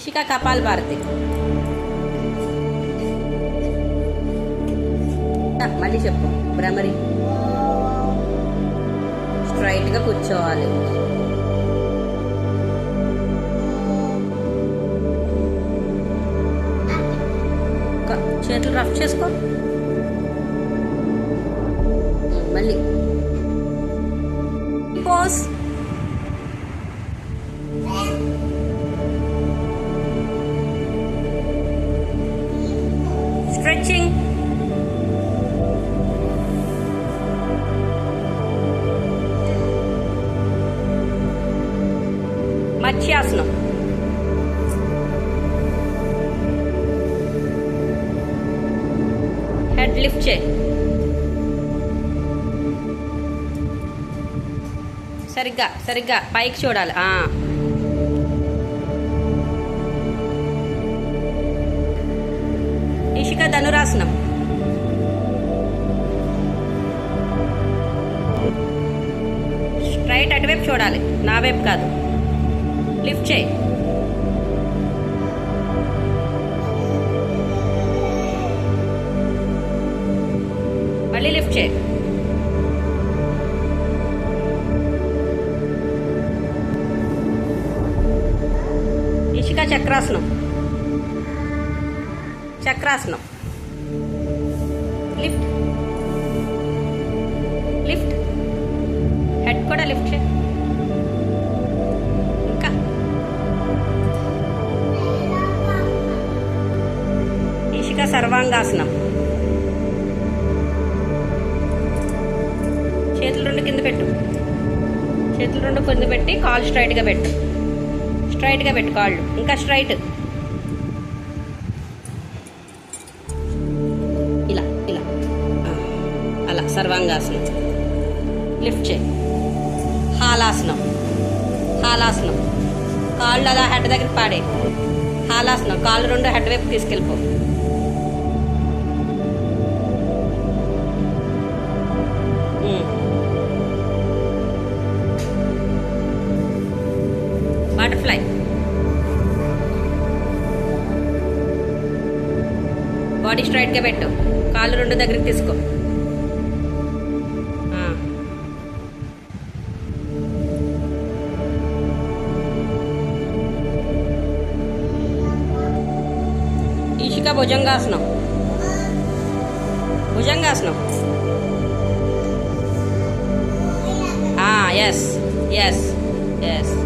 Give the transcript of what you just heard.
ఇషిక కపాల్ భారతి. మళ్ళీ చెప్పు. భ్రమరి. స్ట్రైట్ గా కూర్చోవాలి. చేతులు రఫ్ చేసుకో. మళ్ళీ పోస్. స్ట్రెచింగ్. మత్స్యాసనం. హెడ్ లిఫ్ట్ చేయి. సరిగ్గా సరిగ్గా పైకి చూడాలి. ఇషిక ధనురాసనం. స్ట్రైట్ అటువైపు చూడాలి, నా వైపు కాదు. లిఫ్ట్ చేయి. మళ్ళీ లిఫ్ట్ చేయి. ఇషిక చక్రాసనం. చక్రాసనం. Lift lift. హెడ్ కూడా లిఫ్ట్ చేయి. ఇంకా ఇషిక సర్వాంగాసనం. చేతులు రెండు కింద పెట్టు. చేతులు రెండు కింద పెట్టి కాళ్ళు స్ట్రైట్గా పెట్టు. స్ట్రైట్గా పెట్టు కాళ్ళు. ఇంకా స్ట్రైట్. ఇలా ఇలా అలా సర్వాంగాసనం. లిఫ్ట్ చేయి. హాలాసనం. హాలాసనం. కాళ్ళు అలా హెడ్ దగ్గర పాడే. హాలాసనం. కాళ్ళు రెండు హెడ్ వైపు తీసుకెళ్ళిపో. బటర్ఫ్లై. బాడీ స్ట్రైట్గా పెట్టు. కాళ్ళు రెండు దగ్గరికి తీసుకో. ఇషిక భుజంగాసనం. భుజంగాసనం. Yes yes yes.